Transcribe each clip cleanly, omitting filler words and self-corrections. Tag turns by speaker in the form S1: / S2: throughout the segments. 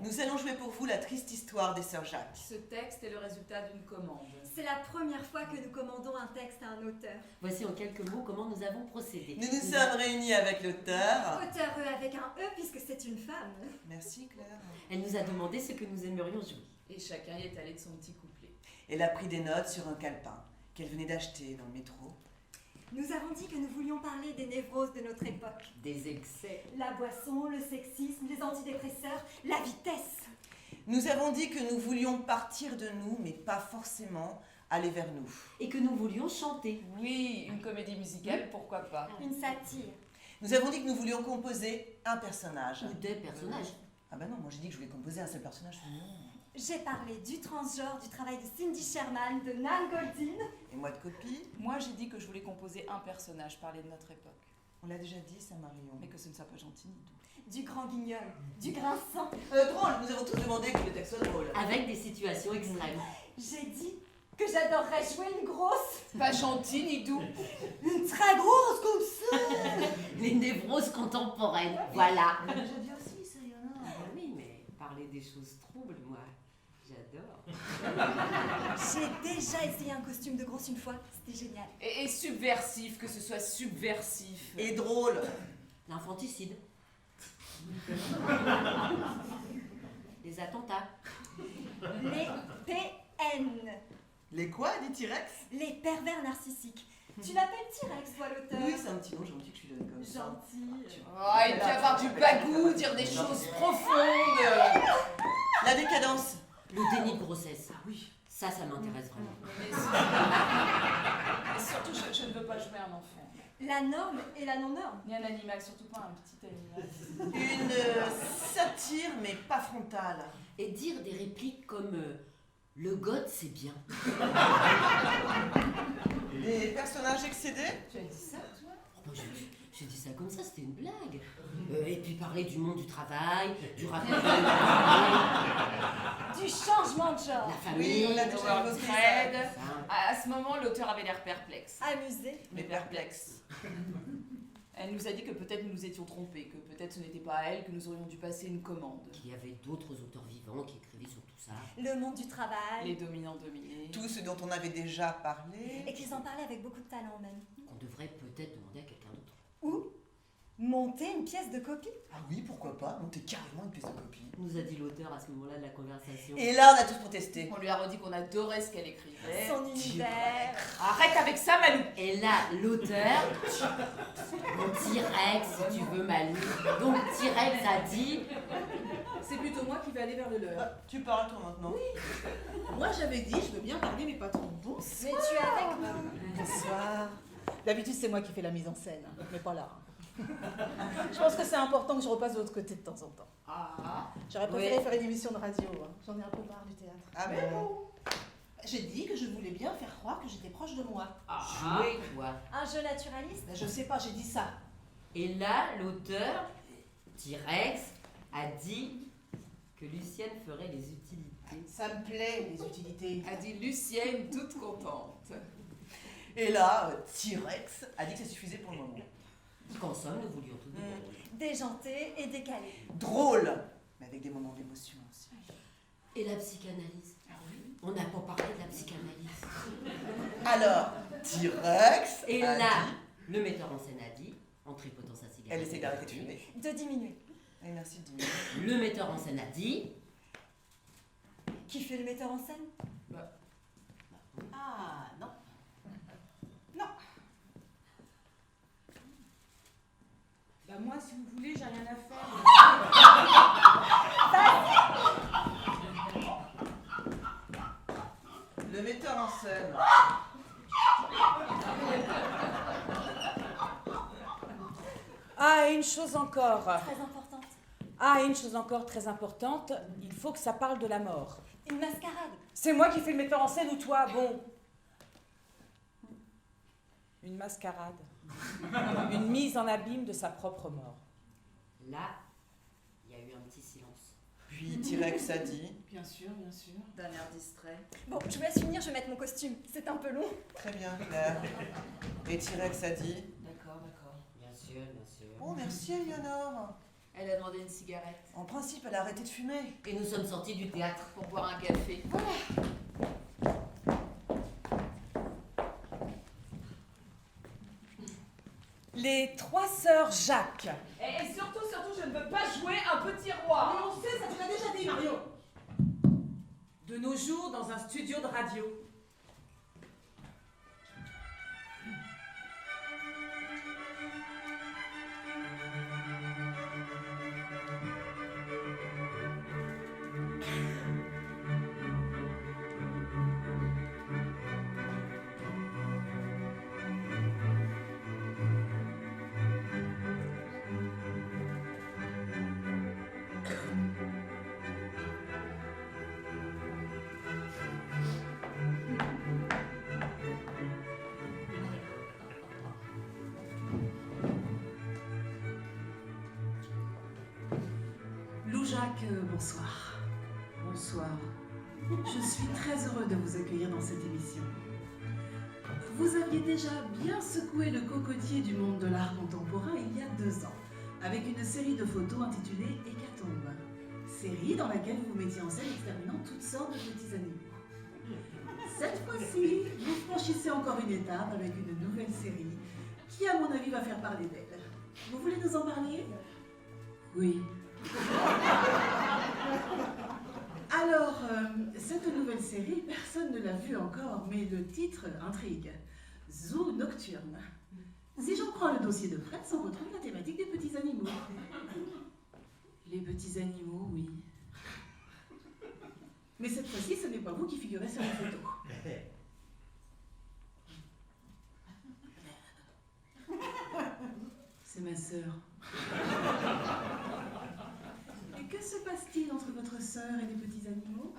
S1: Nous allons jouer pour vous la triste histoire des sœurs Jacques.
S2: Ce texte est le résultat d'une commande.
S3: C'est la première fois que nous commandons un texte à un auteur.
S4: Voici en quelques mots comment nous avons procédé.
S1: Nous nous sommes réunis avec l'auteur.
S3: Auteur avec un E puisque c'est une femme.
S1: Merci Claire.
S4: Elle nous a demandé ce que nous aimerions jouer.
S2: Et chacun y est allé de son petit couplet.
S1: Elle a pris des notes sur un calepin qu'elle venait d'acheter dans le métro.
S3: Nous avons dit que nous voulions parler des névroses de notre époque.
S4: Des excès.
S3: La boisson, le sexisme, les antidépresseurs, la vitesse.
S1: Nous avons dit que nous voulions partir de nous, mais pas forcément aller vers nous.
S4: Et que nous voulions chanter.
S2: Oui, une comédie musicale, pourquoi pas.
S3: Une satire.
S1: Nous avons dit que nous voulions composer un personnage.
S4: Ou des personnages.
S1: Ah bah non, moi j'ai dit que je voulais composer un seul personnage. Non.
S3: J'ai parlé du transgenre, du travail de Cindy Sherman, de Nan Goldin.
S1: Et moi de copie.
S2: Moi, j'ai dit que je voulais composer un personnage, parler de notre époque.
S1: On l'a déjà dit ça, Marion.
S2: Mais que ce ne soit pas gentil ni doux.
S3: Du grand guignol, du grinçant.
S1: Drôle, nous avons tous demandé que le texte soit drôle.
S4: Avec des situations extrêmes.
S3: J'ai dit que j'adorerais jouer une grosse,
S2: Pas gentil ni doux.
S3: une très grosse comme ça.
S4: Les névroses contemporaines. Voilà.
S1: On l'a déjà dit aussi, ça, Yana.
S4: Ah oui, mais parler des choses troubles, moi, j'adore.
S3: J'ai déjà essayé un costume de grosse une fois, c'était génial.
S2: Et subversif, que ce soit subversif.
S1: Et drôle.
S4: L'infanticide. Les attentats.
S3: Les PN,
S1: Les quoi, dit T-Rex?
S3: les pervers narcissiques. Tu l'appelles T-Rex, toi, l'auteur?
S1: Oui, c'est un petit nom gentil que je lui donne comme ça.
S3: Gentil.
S2: Oh, et puis avoir du bagou, dire des choses profondes.
S1: La décadence.
S4: Le déni de grossesse.
S1: Ah oui.
S4: Ça m'intéresse vraiment.
S2: Mais surtout, je ne veux pas jouer un enfant.
S3: La norme et la non-norme.
S2: Ni un animal, surtout pas un petit animal.
S1: Une satire, mais pas frontale.
S4: Et dire des répliques comme le god, c'est bien.
S1: Des personnages excédés.
S2: Tu as dit ça, toi?
S4: Oh, bah, j'ai dit ça comme ça, c'était une blague. Et puis parler du monde du travail, du rapport de
S3: Du changement de genre.
S4: la famille,
S1: Oui, on l'a déjà
S2: World
S1: évoqué,
S2: Trade.
S4: ça.
S2: À ce moment, l'auteur avait l'air perplexe.
S3: Amusé.
S1: Mais perplexe.
S2: Elle nous a dit que peut-être nous nous étions trompés, que peut-être ce n'était pas à elle que nous aurions dû passer une commande.
S4: Qu'il y avait d'autres auteurs vivants qui écrivaient sur tout ça.
S3: Le monde du travail.
S2: Les dominants dominés.
S1: Tout ce dont on avait déjà parlé.
S3: Et qu'ils en parlaient avec beaucoup de talent même.
S4: Qu'on devrait peut-être demander à quelqu'un d'autre.
S3: Ou monter une pièce de copie.
S1: Ah oui, pourquoi pas, monter carrément une pièce de copie.
S4: Nous a dit l'auteur à ce moment-là de la conversation.
S1: Et là, on a tous protesté.
S2: On lui a redit qu'on adorait ce qu'elle écrivait.
S3: Son univers.
S2: Arrête avec ça, Malou.
S4: Et là, l'auteur, mon T-Rex, si tu veux, Malou. Donc T-Rex a dit...
S5: C'est plutôt moi qui vais aller vers le leur.
S1: Tu parles toi maintenant.
S5: Moi j'avais dit, je veux bien parler, mais pas trop. Bonsoir.
S3: Mais tu es avec nous.
S5: Bonsoir. D'habitude c'est moi qui fais la mise en scène, mais pas là. Je pense que c'est important que je repasse de l'autre côté de temps en temps.
S2: Ah.
S5: J'aurais préféré faire une émission de radio. J'en ai un peu marre du théâtre.
S1: Ah
S5: Mais
S1: bon.
S5: bon. J'ai dit que je voulais bien faire croire que j'étais proche de moi.
S4: Jouer, toi.
S3: Un jeu naturaliste.
S5: Ben, je sais pas, j'ai dit ça.
S4: Et là, l'auteur, T-Rex, a dit que Lucienne ferait les utilités.
S5: Ça me plaît, les utilités.
S2: A dit Lucienne, toute contente.
S1: Et là, T-Rex a dit que ça suffisait pour le moment.
S4: Qu'en somme, nous voulions tout dire.
S3: Déjanté et décalé.
S1: Drôle, mais avec des moments d'émotion aussi.
S4: Et la psychanalyse. On n'a pas parlé de la psychanalyse.
S1: Alors, T-Rex
S4: Et
S1: a
S4: là,
S1: dit...
S4: le metteur en scène a dit, en tripotant sa cigarette.
S1: Elle essaie d'arrêter de fumer.
S3: De diminuer.
S1: Et merci de dire.
S4: Le metteur en scène a dit,
S3: Qui fait le metteur en scène?
S5: Ah, non. Non.
S6: Bah moi, si vous voulez, j'ai rien à faire.
S1: Le metteur en scène.
S6: Ah, et une chose encore.
S3: Très importante.
S6: Ah, et une chose encore très importante, il faut que ça parle de la mort.
S3: Une mascarade.
S6: C'est moi qui fais le metteur en scène ou toi? Bon. Une mascarade. Une mise en abîme de sa propre mort.
S4: là, il y a eu un petit silence.
S1: Puis T-Rex a dit...
S5: Bien sûr, bien sûr.
S2: D'un air distrait.
S3: Bon, je vous laisse finir, je vais mettre mon costume. C'est un peu long.
S1: Très bien, Claire. Et T-Rex a dit...
S2: D'accord, d'accord.
S4: Bien sûr, bien sûr.
S1: Oh, merci, Eleonore.
S2: Elle a demandé une cigarette.
S1: En principe, elle a arrêté de fumer.
S4: Et nous sommes sortis du théâtre.
S2: Pour boire un café.
S6: Les trois sœurs Jacques. Et surtout, je ne veux pas jouer un petit roi.
S5: Mais on sait, ça tu l'as déjà dit, Mario.
S6: De nos jours, dans un studio de radio.
S7: Lou Jacques, bonsoir. Bonsoir. Je suis très heureux de vous accueillir dans cette émission. Vous aviez déjà bien secoué le cocotier du monde de l'art contemporain il y a 2 ans, avec une série de photos intitulée Hécatombe. Série dans laquelle vous mettiez en scène exterminant toutes sortes de petits animaux. Cette fois-ci, vous franchissez encore une étape avec une nouvelle série qui, à mon avis, va faire parler d'elle. Vous voulez nous en parler? Oui. Alors, cette nouvelle série, personne ne l'a vue encore, mais le titre intrigue. Zoo Nocturne. Si j'en crois le dossier de presse, on retrouve la thématique des petits animaux. Les petits animaux, oui. Mais cette fois-ci, ce n'est pas vous qui figurez sur les photos. C'est ma sœur. Et que se passe-t-il entre votre sœur et les petits animaux?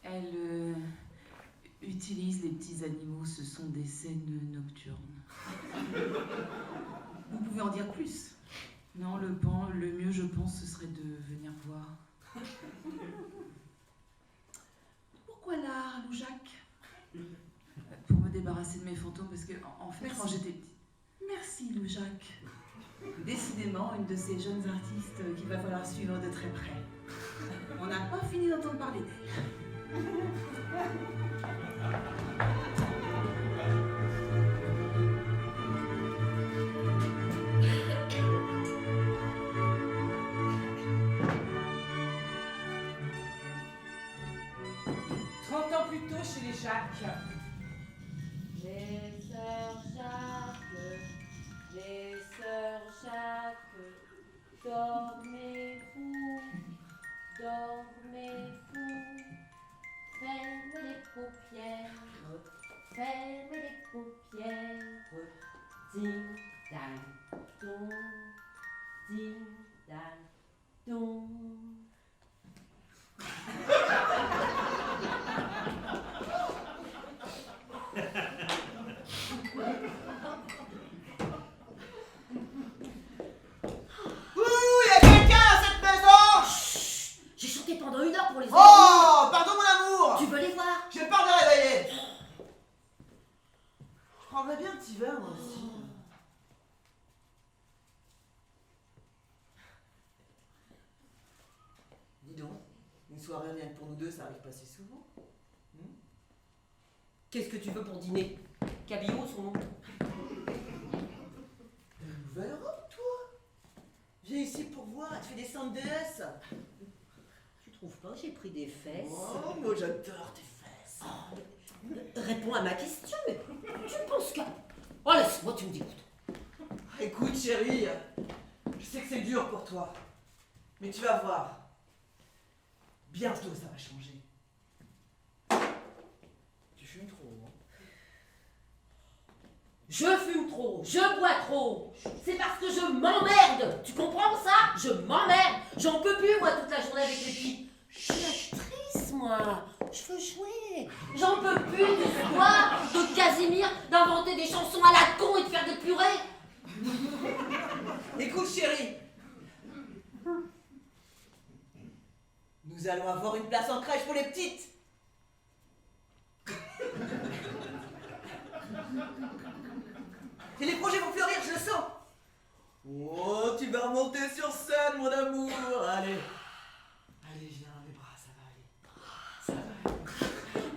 S7: Elle utilise les petits animaux, ce sont des scènes nocturnes. Vous pouvez en dire plus? Non, le mieux, je pense, ce serait de venir voir. Pourquoi l'art, Lou Jacques? Pour me débarrasser de mes fantômes, parce que, en fait, quand j'étais petite... Merci, Lou Jacques. Décidément, une de ces jeunes artistes qu'il va falloir suivre de très près. On n'a pas fini d'entendre parler d'elle.
S6: Chez les Jacques.
S4: Les sœurs Jacques, dormez-vous, fermez les paupières, ding dang dong, ding dang dong.
S8: J'ai chanté pendant 1 heure pour les
S1: Oh, pardon mon amour.
S8: Tu veux les voir?
S1: J'ai peur de les réveiller. Je prendrais bien un petit verre moi aussi. Dis donc, une soirée rien que pour nous deux, ça arrive pas si souvent.
S8: Qu'est-ce que tu veux pour dîner? Cabillot, son nom.
S1: Une nouvelle robe, toi? Viens ici pour voir, elle te fait des seins de déesse.
S8: Tu trouves pas? J'ai pris des fesses.
S1: Oh, moi j'adore tes fesses.
S8: Réponds à ma question, mais tu penses que... Oh, laisse-moi, tu me dégoûtes.
S1: Écoute chérie, je sais que c'est dur pour toi, mais tu vas voir. Bientôt ça va changer. Tu fumes trop, hein?
S8: Je fume trop, je bois trop. C'est parce que je m'emmerde. Tu comprends ça? Je m'emmerde. J'en peux plus, moi, toute la journée avec les filles. Je suis actrice, moi. Je veux jouer. J'en peux plus de toi, de Casimir, d'inventer des chansons à la con et de faire des purées.
S1: Écoute chérie, nous allons avoir une place en crèche pour les petites. Et les projets vont fleurir, je le sens. Oh, tu vas remonter sur scène, mon amour. Allez. Allez, viens, mes bras, ça va aller. Ça va aller.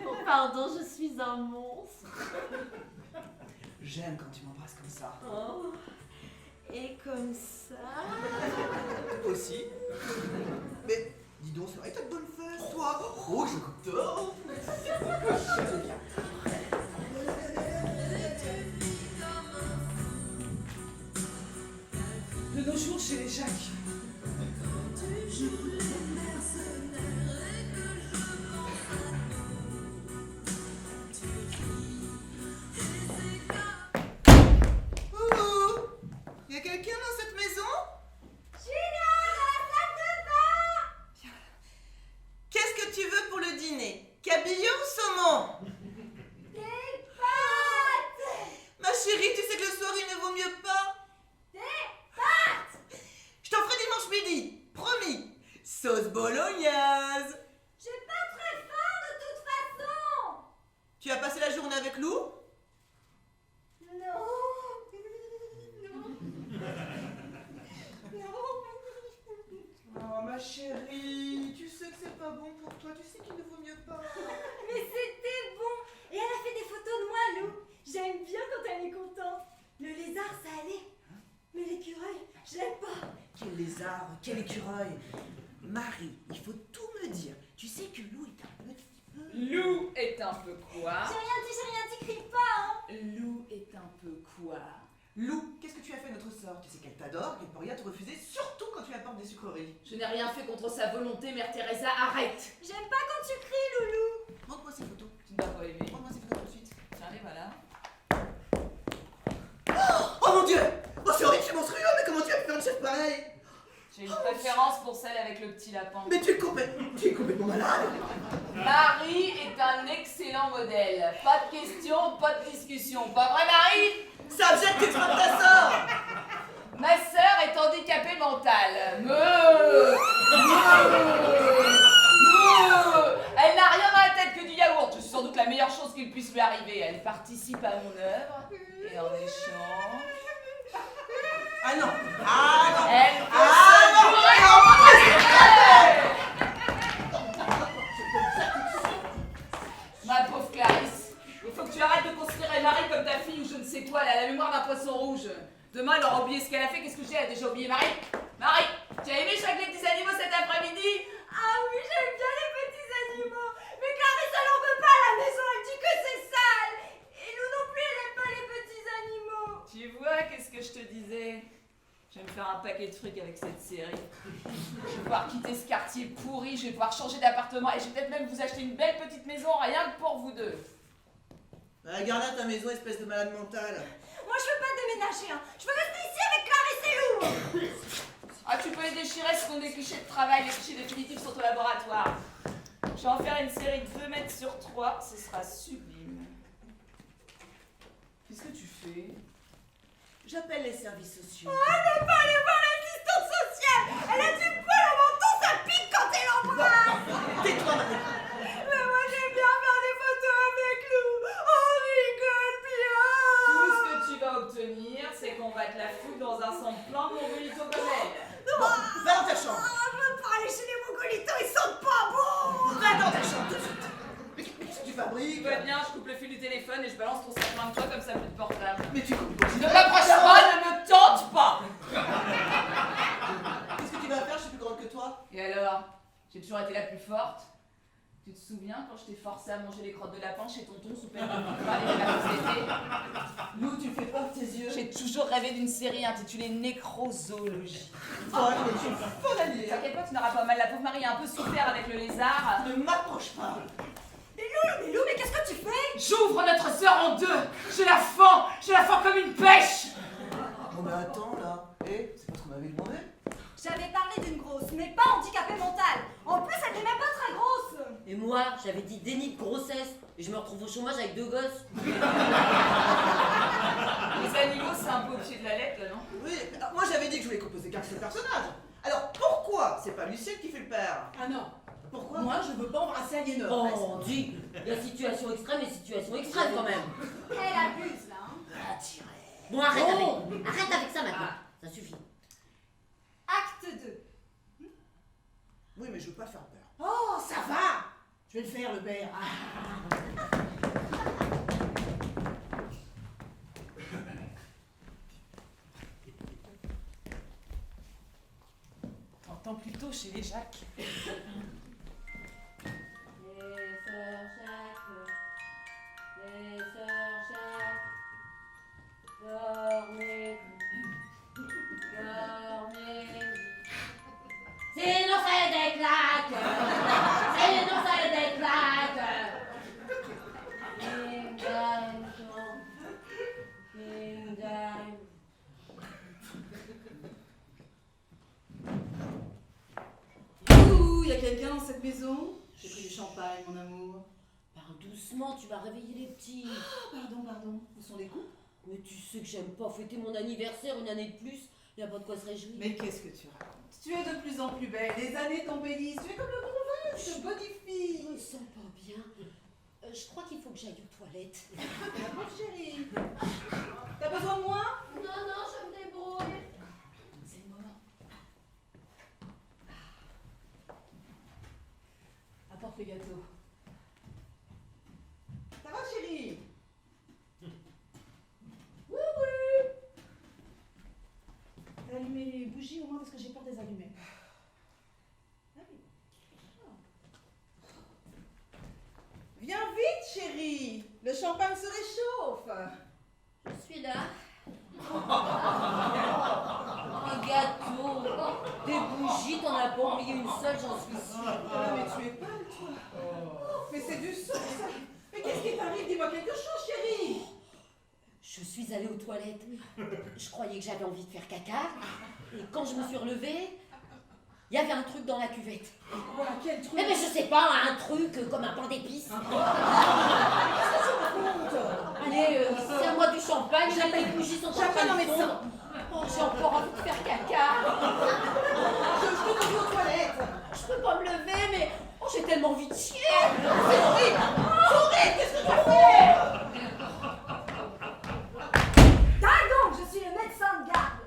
S8: Oh, pardon, je suis un monstre.
S1: J'aime quand tu m'embrasses comme ça.
S8: Oh. Et comme ça.
S1: Aussi. Mais dis donc, c'est vrai que t'as de bonnes fesses, toi. Oh, je t'adore. C'est bien.
S6: De nos jours chez les Jacques.
S1: Ouh, y a quelqu'un dans cette maison?
S3: Julien, dans la salle de bain!
S1: Qu'est-ce que tu veux pour le dîner? Cabillaud ou saumon?
S3: Des pâtes!
S1: Ma chérie, tu sais que le soir il ne vaut mieux pas.
S3: Des pâtes!
S1: Je t'en ferai dimanche midi, promis. Sauce bolognaise.
S3: J'ai pas très faim de toute façon!
S1: Tu as passé la journée avec Lou?
S3: Non!
S1: Oh ma chérie, tu sais que c'est pas bon pour toi, tu sais qu'il ne vaut mieux pas.
S3: Mais c'était bon! Et elle a fait des photos de moi, Lou! J'aime bien quand elle est contente. Le lézard, ça allait. Mais l'écureuil, je l'aime pas.
S1: Quel lézard, quel écureuil. Marie, il faut tout me dire. Tu sais que Lou est un petit peu...
S2: Lou est un peu quoi?
S3: J'ai rien dit, crie pas, hein!
S2: Lou est un peu quoi?
S1: Lou, qu'est-ce que tu as fait à notre sœur? Tu sais qu'elle t'adore, qu'elle peut rien te refuser, surtout quand tu apportes des sucreries.
S2: Je n'ai rien fait contre sa volonté, Mère Teresa, arrête!
S3: J'aime pas quand tu cries, Loulou!
S1: Montre-moi ces photos.
S2: Tu ne dois pas aimer.
S1: Montre-moi ces photos tout de suite.
S2: Tiens, les voilà.
S1: Oh mon Dieu! Oh c'est horrible, c'est monstrueux, mais comment tu as pu faire une chef pareille?
S2: J'ai une préférence pour celle avec le petit lapin.
S1: Mais tu es complètement malade.
S2: Marie est un excellent modèle. Pas de questions, pas de discussion. Pas vrai, Marie?
S1: C'est abject, tu frappes ta sœur.
S2: Ma sœur est handicapée mentale. Elle n'a rien dans la tête que du yaourt. Je suis sans doute la meilleure chose qu'il puisse lui arriver. Elle participe à mon œuvre et en échange...
S1: Ah non. Ah non.
S2: Elle peut
S1: Ah
S2: se
S1: non.
S2: bourrer
S1: Et en plus,
S2: Ma pauvre Clarisse, il faut que tu arrêtes de considérer Marie comme ta fille ou je ne sais quoi. Elle a la mémoire d'un poisson rouge. Demain, elle aura oublié ce qu'elle a fait. Qu'est-ce que j'ai? Elle a déjà oublié Marie? Marie, tu as aimé chaque les petits animaux cet après-midi?
S3: Ah oui, j'aime bien les petits animaux! Mais Clarisse, elle en veut pas à la maison, elle dit que c'est sale! Et nous non plus, elle aime pas les petits animaux!
S2: Tu vois, qu'est-ce que je te disais? Je vais me faire un paquet de trucs avec cette série. Je vais pouvoir quitter ce quartier pourri, je vais pouvoir changer d'appartement et je vais peut-être même vous acheter une belle petite maison rien que pour vous deux.
S1: Regarde là ta maison, espèce de malade mentale.
S3: Moi, je veux pas déménager, hein! Je veux rester ici avec Clarisse et Lou!
S2: Ah, tu peux les déchirer, ce sont des clichés de travail, les clichés définitifs sont au laboratoire. Je vais en faire une série de 2 mètres sur 3, ce sera sublime. Qu'est-ce que tu fais?
S1: J'appelle les services sociaux.
S3: Ah, ne pas aller voir l'assistante sociale! Elle a du poil au menton, ça pique quand elle embrasse!
S1: Tais-toi Marie.
S3: Mais moi, j'aime bien faire des photos avec Lou! On rigole bien!
S2: Tout ce que tu vas obtenir, c'est qu'on va te la foutre dans un centre plein de mongolito comme elle.
S1: Bon, va dans ta chambre.
S3: Ah, je veux pas aller chez les mongolitos, ils sentent pas bon!
S1: Va dans ta chambre tout de suite. Mais qu'est-ce que tu fabriques?
S2: Tout va bien, je coupe le fil du téléphone et je balance ton sac de toi comme ça plus de portable.
S1: Mais tu coupes.
S2: Ne m'approche pas, ne me tente pas!
S1: Qu'est-ce que tu vas faire? Je suis plus grande que toi.
S2: Et alors? J'ai toujours été la plus forte. Tu te souviens quand je t'ai forcé à manger les crottes de lapin chez tonton sous peine de me parler de la société?
S1: Lou, tu fais peur tes yeux.
S2: J'ai toujours rêvé d'une série intitulée Nécrozoologie.
S1: Oh, mais tu es folle alliée.
S2: T'inquiète pas, tu n'auras pas mal. La pauvre Marie a un peu souffert avec le lézard.
S1: Ne m'approche pas.
S3: Mais Lou, mais qu'est-ce que tu fais?
S2: J'ouvre notre sœur en deux. Je la fends comme une pêche.
S1: Oh mais attends là. C'est pas ce qu'on m'avait demandé.
S3: J'avais parlé d'une grosse, mais pas handicapée mentale. En plus, elle n'est même pas très grosse.
S8: Et moi, j'avais dit déni de grossesse. Et je me retrouve au chômage avec 2 gosses.
S2: Les animaux, c'est un peu au pied de la lettre, là, non?
S1: Oui, alors, moi j'avais dit que je voulais composer qu'un seul personnage. Alors pourquoi c'est pas Lucien qui fait le père?
S5: Ah non,
S1: Pourquoi?
S5: moi je veux pas embrasser Aliénor.
S8: Oh, dis, il y a situation extrême et situation extrême quand même.
S3: Elle abuse, là, hein.
S8: Bon, arrête avec ça maintenant. Ça suffit.
S3: Acte 2.
S1: Oui, mais je veux pas faire peur.
S5: Oh, ça va. Je vais le faire, le père.
S6: T'entends plutôt chez les Jacques.
S8: Les sœurs Jacques, dormez, dormez. Sinon ça des claques, sinon ça des claques. Ding dang dong, ding dang.
S5: Ouh, y a quelqu'un dans cette maison? J'ai pris du champagne, mon amour.
S8: Parle doucement, tu vas réveiller les petits.
S5: Pardon, où sont les coups?
S8: Mais tu sais que j'aime pas fêter mon anniversaire une année de plus. Y a pas de quoi se réjouir.
S5: Mais qu'est-ce que tu racontes? Tu es de plus en plus belle, les années t'embellissent, tu es comme le bon vin, je te bonifie.
S8: Je me sens pas bien. Je crois qu'il faut que j'aille aux toilettes.
S5: Ma pauvre chérie. T'as besoin de moi?
S8: Non, je me débrouille.
S5: C'est le moment. Apporte le gâteau. Ça va, chérie? Oui. T'as allumé les bougies au moins parce que j'ai peur de les allumer. Allez. Viens vite, chérie. Le champagne se réchauffe.
S8: Je suis là. Un gâteau, des bougies, t'en as pas oublié une seule, j'en suis sûre.
S5: Ah, mais tu es pâle, toi. Mais c'est du sang, ça. Mais qu'est-ce qui t'arrive? Dis-moi quelque chose, chérie.
S8: Je suis allée aux toilettes. Je croyais que j'avais envie de faire caca. Et quand je me suis relevée, il y avait un truc dans la cuvette.
S5: Voilà, quel truc.
S8: Eh ben je sais pas, un truc comme un pain d'épices. Allez, c'est à moi du champagne, les bougies sont en train
S5: Champagne en
S8: de
S5: médecin.
S8: fondre. Oh, j'ai encore envie de faire caca.
S5: Je peux conduire aux toilettes.
S8: Je peux pas me lever, mais oh, j'ai tellement envie de chier.
S5: C'est horrible. Qu'est-ce que tu as fait?
S3: Dingue, je suis le médecin de garde.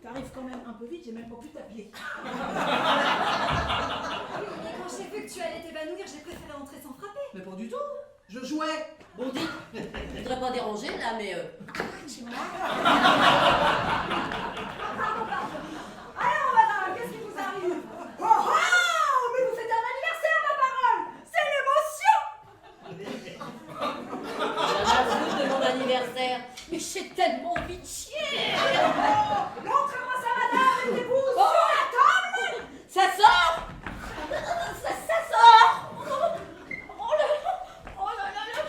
S5: T'arrives quand même un peu vite, j'ai même pas pu t'appeler.
S3: Mais quand j'ai vu que tu allais t'évanouir, j'ai préféré entrer sans frapper.
S5: Mais pas du tout. Je jouais.
S8: Bon, dites, je voudrais pas déranger là, mais
S3: Pardon. Alors, madame, qu'est-ce qui vous arrive? Oh, mais vous fêtez un anniversaire, ma parole. C'est l'émotion.
S8: j'en ai foutre de mon anniversaire. Mais j'ai tellement envie de chier.
S3: Montrez-moi ça, madame. Mettez-vous sur la table.
S8: Ça sort. Ça sort. Oh là là. Oh là là là.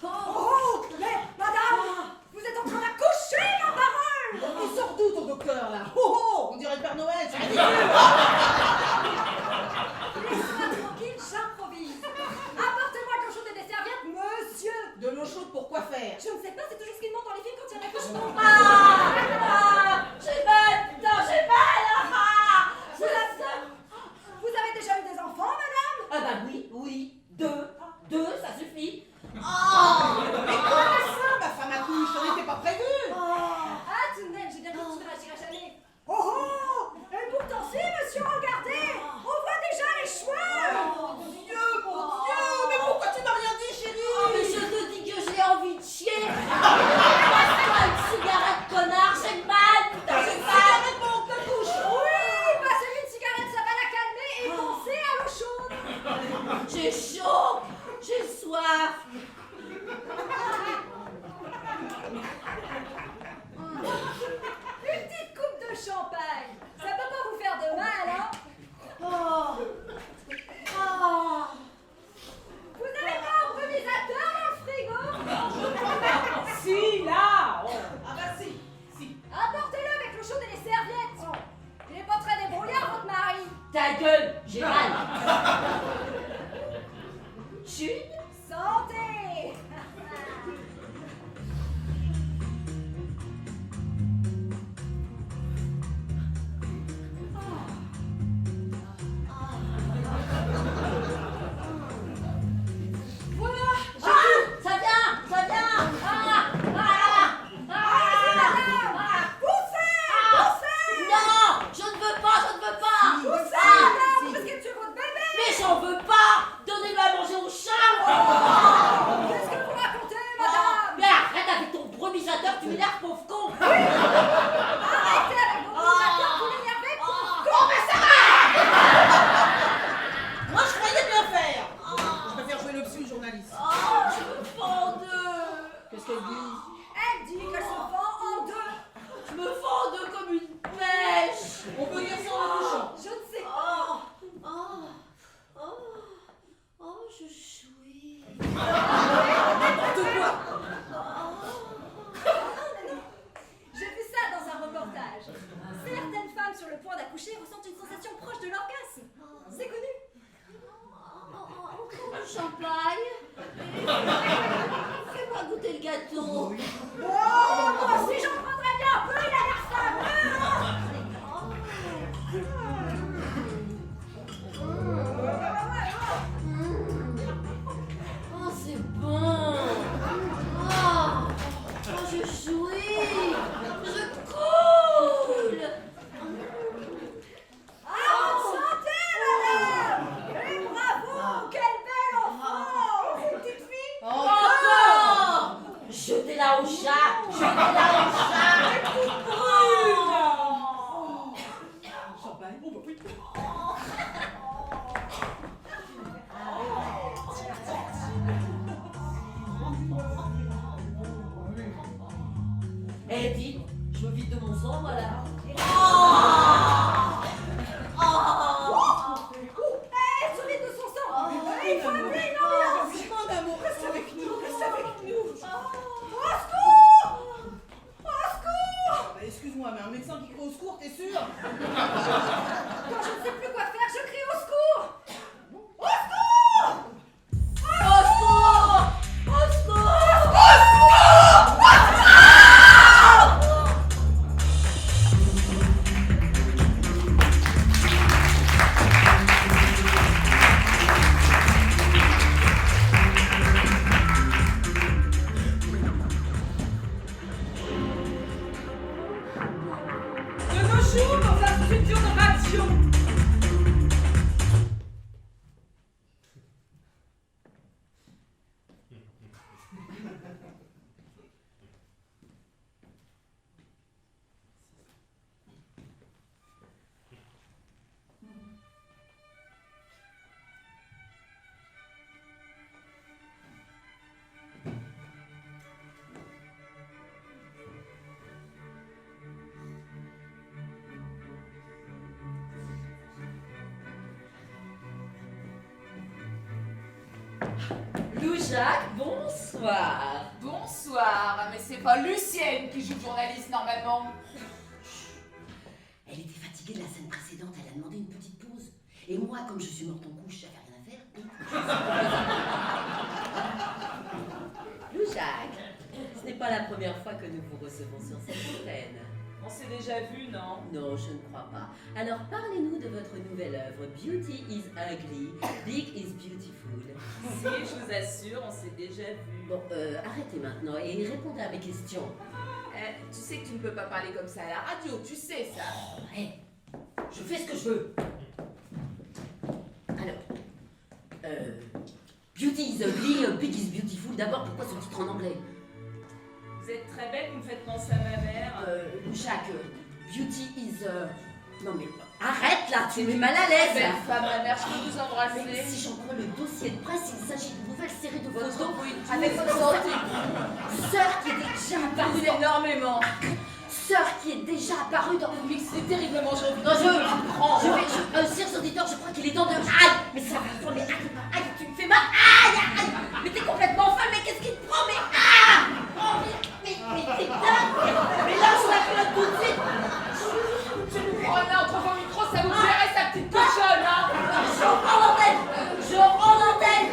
S3: Oh, mais madame, vous êtes en train d'accoucher, ma parole.
S5: Il sort d'où ton docteur là? Oh, on dirait le Père Noël, c'est ridicule.
S3: Laissez-moi tranquille, j'improvise. Apportez-moi de l'eau chaude et des serviettes, monsieur.
S5: De l'eau chaude pour quoi faire?
S3: Je ne sais pas, c'est toujours ce qu'ils demandent dans les films quand il y a un accouchement.
S8: J'ai mal. Putain, j'ai mal.
S3: Vous avez déjà eu des enfants, madame?
S8: Ah bah oui. Deux, ça suffit.
S5: Mais comment ça, ma femme accouche? Ça n'était pas prévu.
S3: Ah, tout de même, j'ai bien dit que tu ne réagiras jamais. Oh, et pourtant si, monsieur, regardez. On voit déjà les cheveux.
S5: Mon Dieu, mais pourquoi tu m'as rien dit,
S8: Oh,
S5: chérie?
S8: mais je te dis que j'ai envie de chier. Passe-toi une cigarette, connard, j'ai mal. tu m'énerves, pauvre con.
S3: Arrêtez avec vos mots chacun, vous l'énervez.
S5: Moi, je croyais bien faire. Je préfère jouer le psy journaliste.
S8: Oh, je me fends en deux.
S5: Qu'est-ce qu'elle dit?
S3: Elle dit qu'elle se fend en deux.
S8: Je me fends en deux comme une pêche.
S5: On peut dire ça en accouchant.
S3: Je ne sais pas.
S8: Oh, je jouis.
S5: N'importe quoi.
S3: J'ai vu ça dans un reportage. Certaines femmes sur le point d'accoucher ressentent une sensation proche de l'orgasme. C'est connu.
S8: Encore du champagne. Fais-moi goûter le gâteau.
S3: Oh, moi aussi j'en prendrais bien un peu, il a l'air fameux.
S8: Oh, c'est bon. Oh, je jouis. Je coule.
S3: Ah, santé, madame. Et bravo, quel bel enfant. C'est une petite fille.
S8: Encore. Jetez-la au chat. Jetez-la au chat.
S5: Champagne. Oh, bah oui.
S8: Eh, dis, je me vide de mon sang, voilà.
S3: Elle se vide de son sang. Il faut appeler une ambulance.
S5: Mon amour, reste avec nous, reste avec nous.
S3: Au secours. Au secours.
S5: Bah, excuse-moi, mais un médecin qui crie au secours, t'es sûr?
S3: Quand je ne sais plus quoi faire, je crie au secours. Au secours.
S8: Au secours! Au secours!
S6: De nos jours, dans un studio de radio.
S8: Loujac, bonsoir.
S2: Bonsoir, mais c'est pas Lucienne qui joue journaliste normalement.
S8: Elle était fatiguée de la scène précédente, elle a demandé une petite pause. Et moi, comme je suis morte en couche, j'avais rien à faire. Loujac, ce n'est pas la première fois que nous vous recevons sur cette antenne.
S6: On s'est déjà vu, non?
S8: Non, je ne crois pas. Alors parlez-nous de votre nouvelle œuvre, Beauty is Ugly, Big is Beautiful.
S6: Si, je vous assure, on s'est déjà vu.
S8: Bon, arrêtez maintenant et répondez à mes questions.
S2: Tu sais que tu ne peux pas parler comme ça à la radio, tu sais ça.
S8: Oh, hé, je fais ce que je veux. Alors, Beauty is Ugly, Big is Beautiful. D'abord, pourquoi ce titre en anglais?
S6: Vous êtes très belle, vous me faites penser à ma mère.
S8: Jacques, Beauty is... Non mais, arrête là, tu me mets mal à l'aise.
S2: Belle femme, ma mère, je peux vous embrasser.
S8: Mais si j'en prends le dossier de presse, il s'agit d'une nouvelle série de photos
S2: Avec votre santé.
S8: Sœur qui est déjà apparue dans...
S2: énormément.
S8: Sœur qui est déjà apparue dans...
S2: Vous mixez terriblement, je
S8: Non, chers auditeurs, je crois qu'il est temps de... Aïe, mais ça va fondre, mais aïe, tu me fais mal. Aïe, aïe, mais t'es complètement folle, mais qu'est-ce qui te prend, mais... Ah oh, mais t'es dingue. Mais lâche la culotte tout de suite.
S2: Prenez entre vos micros, ça vous plairait sa petite cochonne, hein.
S8: Je reprends l'antenne. Je reprends l'antenne.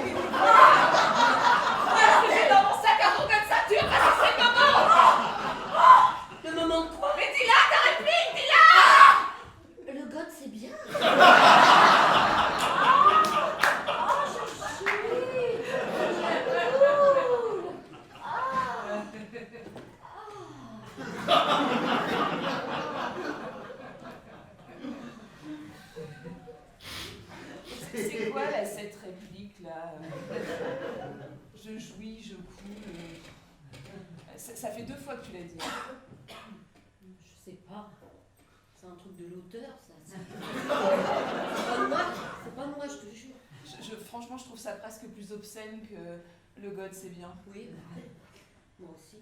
S2: J'ai dans mon sac à dos comme ça, tu as passé le moment.
S8: Le moment de quoi?
S2: Mais dis-la ta réplique, dis-la.
S8: Le god, c'est bien.
S2: C'est quoi là, cette réplique là? Je jouis, je coule. Ça fait 2 fois que tu l'as dit.
S8: Je sais pas. C'est un truc de l'auteur, ça. C'est pas moi, je te jure.
S2: Franchement, je trouve ça presque plus obscène que le God, c'est bien.
S8: Oui, moi aussi.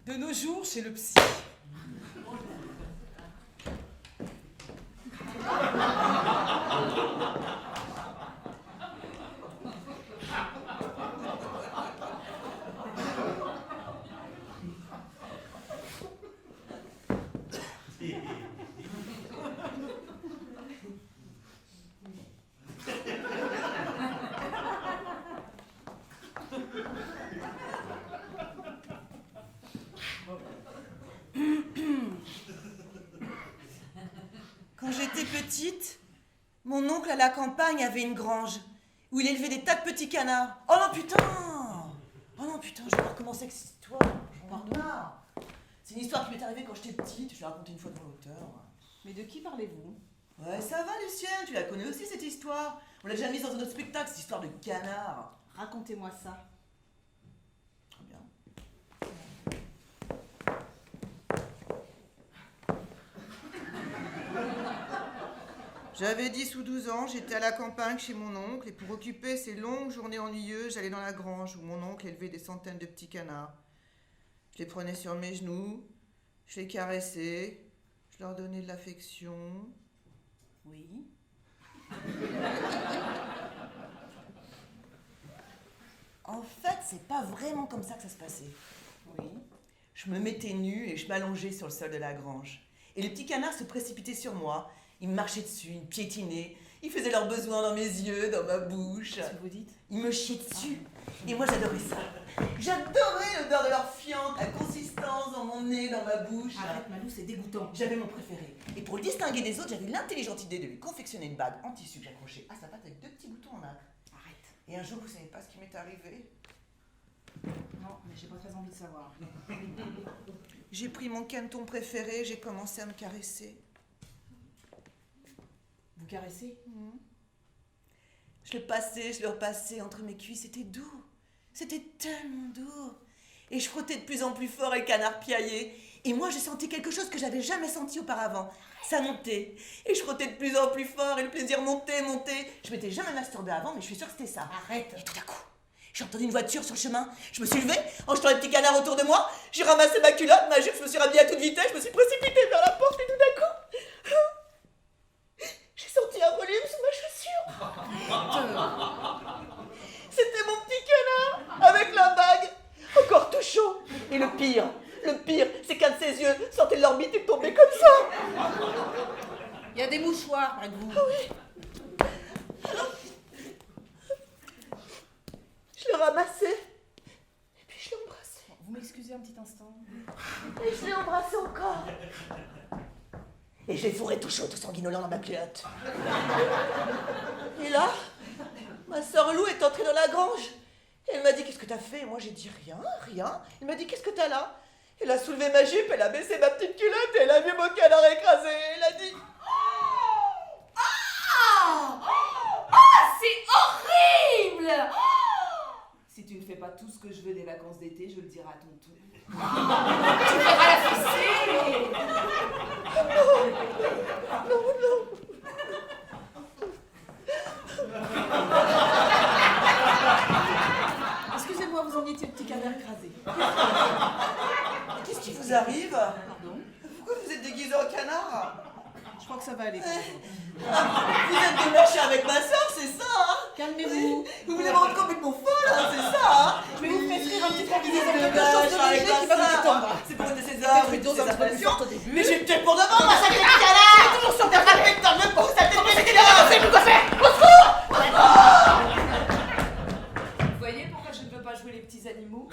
S6: De nos jours, chez le psy.
S1: Quand j'étais petite, mon oncle à la campagne avait une grange où il élevait des tas de petits canards. Oh non putain! Oh non putain, je vais pas recommencer avec cette histoire. J'en marre. C'est une histoire qui m'est arrivée quand j'étais petite, je l'ai racontée une fois devant l'auteur.
S5: Mais de qui parlez-vous?
S1: Ouais, ça va Lucienne, tu la connais aussi cette histoire. On l'a déjà mise dans un autre spectacle, cette histoire de canard.
S5: Racontez-moi ça.
S1: Très bien. J'avais 10 ou 12 ans, j'étais à la campagne chez mon oncle et pour occuper ces longues journées ennuyeuses, j'allais dans la grange où mon oncle élevait des centaines de petits canards. Je les prenais sur mes genoux, je les caressais, je leur donnais de l'affection.
S5: Oui.
S1: En fait, c'est pas vraiment comme ça que ça se passait.
S5: Oui.
S1: Je me mettais nue et je m'allongeais sur le sol de la grange. Et les petits canards se précipitaient sur moi. Ils me marchaient dessus, ils me piétinaient. Ils faisaient leurs besoins dans mes yeux, dans ma bouche.
S5: Qu'est-ce que vous dites?
S1: Ils me chiaient dessus. Et moi, j'adorais ça. J'adorais l'odeur de leur fiente, la consistance dans mon nez, dans ma bouche.
S5: Arrête, Malou, c'est dégoûtant.
S1: J'avais mon préféré. Et pour le distinguer des autres, j'avais l'intelligente idée de lui confectionner une bague en tissu que j'accrochais à sa patte avec 2 petits boutons en nacre.
S5: Arrête.
S1: Et un jour, vous savez pas ce qui m'est arrivé?
S5: Non, mais j'ai pas très envie de savoir.
S1: J'ai pris mon caneton préféré, j'ai commencé à me caresser.
S5: Vous caressez?
S1: Je le repassais entre mes cuisses, c'était doux. C'était tellement doux. Et je frottais de plus en plus fort et le canard piaillait. Et moi, je sentais quelque chose que j'avais jamais senti auparavant. Ça montait. Et je frottais de plus en plus fort et le plaisir montait. Je m'étais jamais masturbée avant, mais je suis sûre que c'était ça.
S5: Arrête.
S1: Et tout d'un coup, j'ai entendu une voiture sur le chemin. Je me suis levée, en jetant les petits canards autour de moi. J'ai ramassé ma culotte, ma jupe, je me suis rhabillée à toute vitesse. Je me suis précipitée vers la porte et tout d'un coup... j'ai sorti un volume sous ma chaussure. C'était mon petit canard avec la bague, encore tout chaud. Et le pire, c'est qu'un de ses yeux sortait de l'orbite et tombait comme ça.
S5: Il y a des mouchoirs avec vous.
S1: Ah oui. Alors, je le ramassais et puis je l'ai embrassé.
S5: Vous m'excusez un petit instant?
S1: Et je l'ai embrassé encore. Et je l'ai fourré tout chaud, tout sanguinolent dans ma culotte. Et là, ma sœur Lou est entrée dans la grange. Et elle m'a dit, qu'est-ce que t'as fait? Et moi j'ai dit, rien. Elle m'a dit, qu'est-ce que t'as là? Elle a soulevé ma jupe, elle a baissé ma petite culotte et elle a vu mon canard écrasé. Elle a dit,
S2: C'est horrible! Si tu ne fais pas tout ce que je veux des vacances d'été, je le dirai à tonton. Tu verras la fessée!
S1: non.
S5: Excusez-moi, vous en étiez le petit canard écrasé.
S1: Qu'est-ce qui vous arrive?
S5: Pardon?
S1: Pourquoi vous êtes déguisé en canard?
S5: Je crois que ça va aller.
S1: Vous êtes des machins avec ma sœur, c'est ça, hein?
S5: Calmez-vous.
S1: Vous voulez me rendre complètement folle, hein, c'est ça, hein?
S5: Je vais vous faire rire un petit peu en vous
S1: Vous
S5: disant
S1: êtes
S5: quelque
S1: des
S5: chose
S1: machins
S5: de
S1: avec
S5: léger qui
S1: ma
S5: va vous
S1: sœur.
S5: détendre.
S1: C'est pour une de ces
S5: Peut-être
S1: heures,
S5: une dose un petit peu plus forte au début.
S1: Mais j'ai peut-être pour de bon, ma sale tête de canard!
S5: Toujours sur ta
S1: Ah, putain, même pour sa tête de
S2: Vous voyez pourquoi je ne veux pas jouer les petits animaux?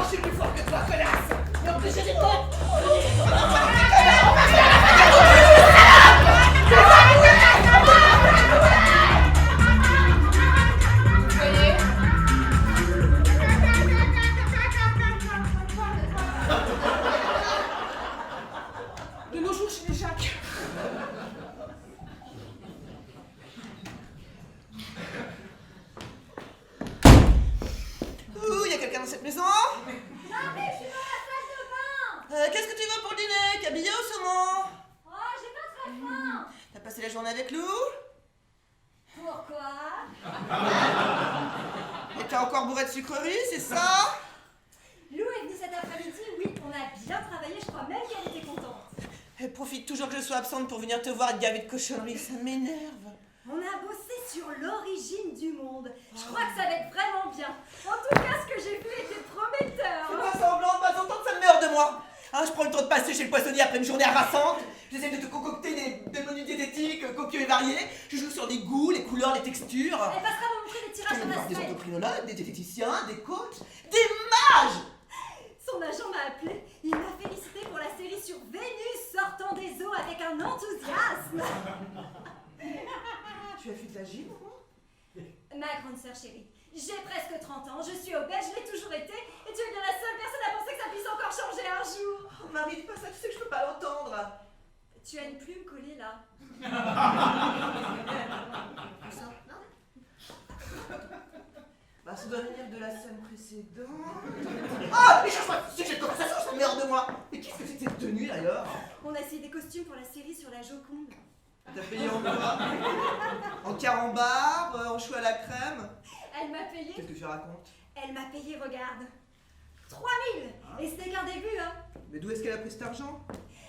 S5: je suis plus fort que toi, connasse. Et en plus, j'ai des potes.
S2: Vous voyez?
S1: dans cette maison.
S3: J'arrive, je suis dans la salle de bain.
S1: Qu'est-ce que tu veux pour le dîner? Cabillaud ou saumon?
S3: Oh, j'ai pas très faim.
S1: T'as passé la journée avec Lou?
S3: Pourquoi?
S1: Et t'es encore bourré de sucreries, c'est ça?
S3: Lou est venue cet après-midi, oui, on a bien travaillé, je crois même qu'elle était contente.
S1: Elle profite toujours que je sois absente pour venir te voir et te gaver de cochonneries, ça m'énerve.
S3: On a bossé sur l'origine du monde. Je crois que ça va être vraiment bien. En tout cas, ce que j'ai vu était prometteur.
S1: Fais pas semblant de pas entendre, ça me meurt de moi. Hein, je prends le temps de passer chez le poissonnier après une journée harassante. J'essaie de te concocter des menus diététiques copieux et variés. Je joue sur les goûts, les couleurs, les textures.
S3: Elle passera me montrer les
S1: Je
S3: tirages
S1: peux
S3: de
S1: voir
S3: la
S1: des
S3: semaine.
S1: endocrinologues, des diététiciens, des coachs, des mages.
S3: Son agent m'a appelé. Il m'a félicité pour la série sur Vénus sortant des eaux avec un enthousiasme.
S1: Tu as fait de la gym, moi?
S3: Ma grande sœur chérie, j'ai presque 30 ans, je suis obèse, je l'ai toujours été, et tu es bien la seule personne à penser que ça puisse encore changer un jour.
S1: Oh, Marie, dis pas ça, tu sais que je peux pas l'entendre.
S3: Tu as une plume collée là.
S1: Ça? Bah, ça doit venir de la scène précédente. Ah, mais change pas de sujet de conversation, ça meurt de moi. Mais qu'est-ce que c'est que cette tenue d'ailleurs?
S3: On a essayé des costumes pour la série sur la Joconde.
S1: T'as payé en quoi? En carambar, en chou à la crème?
S3: Elle m'a payé.
S1: Qu'est-ce que tu racontes?
S3: Elle m'a payé, regarde. 3000. Et c'était qu'un début, hein.
S1: Mais d'où est-ce qu'elle a pris cet argent?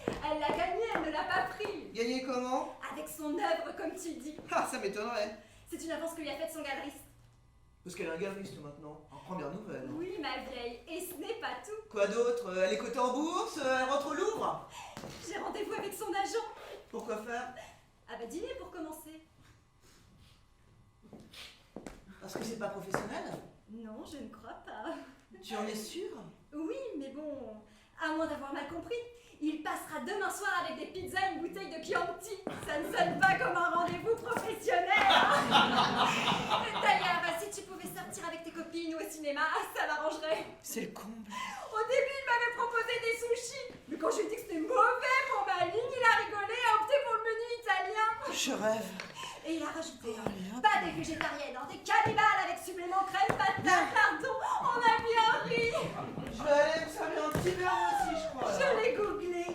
S3: Elle l'a gagné, elle ne l'a pas pris.
S1: Gagné comment?
S3: Avec son œuvre, comme tu dis.
S1: Ah, ça m'étonnerait.
S3: C'est une avance que lui a faite son galeriste.
S1: Parce qu'elle est un galeriste maintenant. En première nouvelle.
S3: Oui, ma vieille. Et ce n'est pas tout.
S1: Quoi d'autre? Elle est cotée en bourse? Elle rentre au Louvre?
S3: J'ai rendez-vous avec son agent.
S1: Pourquoi faire?
S3: Ah bah dîner pour commencer.
S1: Parce que c'est pas professionnel?
S3: Non, je ne crois pas.
S1: Tu en es sûre?
S3: Oui, mais bon, à moins d'avoir mal compris, il passera demain soir avec des pizzas et une bouteille de Chianti. Ça ne sonne pas comme un rendez-vous professionnel. D'ailleurs, si tu pouvais sortir avec tes copines ou au cinéma, ça m'arrangerait.
S1: C'est le comble.
S3: Au début, il m'avait proposé des sushis, mais quand je lui ai dit que c'était mauvais pour ma ligne, il a rigolé et a opté pour le menu italien.
S1: Je rêve.
S3: Et il a rajouté,
S1: Allez, hop.
S3: pas des végétariennes, hein, des cannibales avec supplément crème, patate, pardon, on a bien ri.
S1: Je vais aller me servir un petit verre aussi, je crois.
S3: Je l'ai googlé.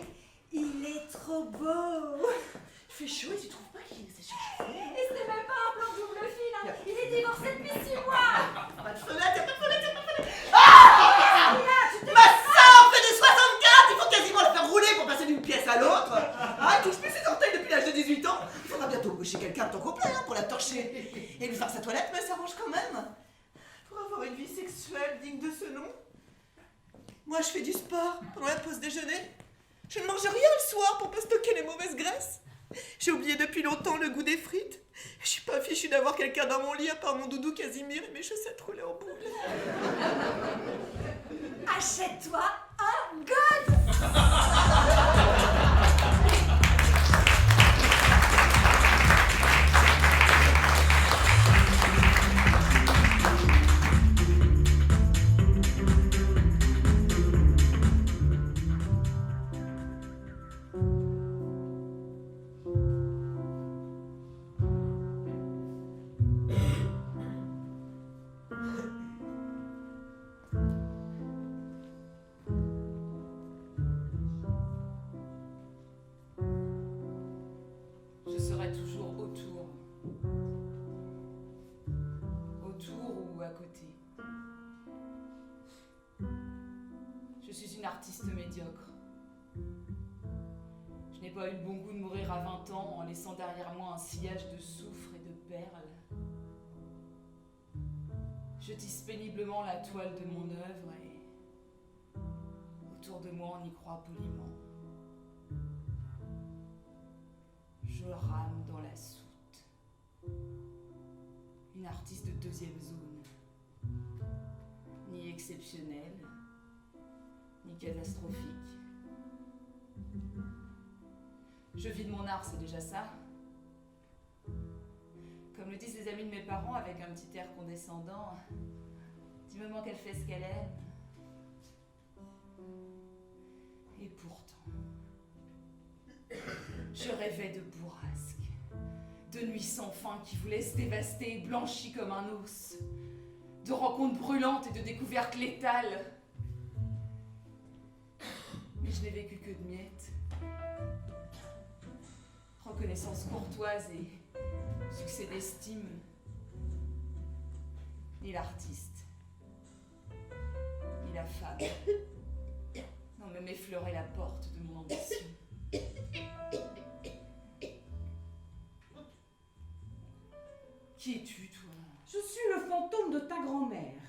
S3: Il est trop beau.
S1: Il fait chaud et tu trouves pas qu'il est cherché?
S3: Et ce n'est même pas un plan double fil, hein. Il est divorcé depuis 6 mois.
S1: Pas de fenêtre, y'a pas de fenêtre, y'a pas de fenêtre.
S3: Tu t'es
S1: Ma sœur fait de 64. Il faut quasiment la faire rouler pour passer d'une pièce à l'autre. Ah, elle touche plus ses orteils depuis l'âge de 18 ans. Il faudra bientôt chez quelqu'un de temps complet hein, pour la torcher et lui faire sa toilette, mais ça arrange quand même. Pour avoir une vie sexuelle digne de ce nom. Moi, je fais du sport pendant la pause déjeuner. Je ne mange rien le soir pour pas stocker les mauvaises graisses. J'ai oublié depuis longtemps le goût des frites. Je suis pas fichue d'avoir quelqu'un dans mon lit à part mon doudou Casimir et mes chaussettes roulées en boule.
S3: Achète-toi un god.
S2: Je serai toujours autour. Autour ou à côté. Je suis une artiste médiocre. Je n'ai pas eu le bon goût de mourir à 20 ans en laissant derrière moi un sillage de soufre et de perles. Je tisse péniblement la toile de mon œuvre et autour de moi on y croit poliment. Je rame dans la soute. Une artiste de deuxième zone. Ni exceptionnelle, ni catastrophique. Je vis de mon art, c'est déjà ça. Comme le disent les amis de mes parents avec un petit air condescendant, du moment qu'elle fait ce qu'elle aime. Et pourtant, je rêvais de bourrasques, de nuits sans fin qui vous laissent dévastés, blanchis comme un os, de rencontres brûlantes et de découvertes létales. Mais je n'ai vécu que de miettes. Reconnaissance courtoise et succès d'estime. Ni l'artiste, ni la femme n'ont même effleuré la porte de mon ambition. Qui es-tu, toi?
S7: Je suis le fantôme de ta grand-mère.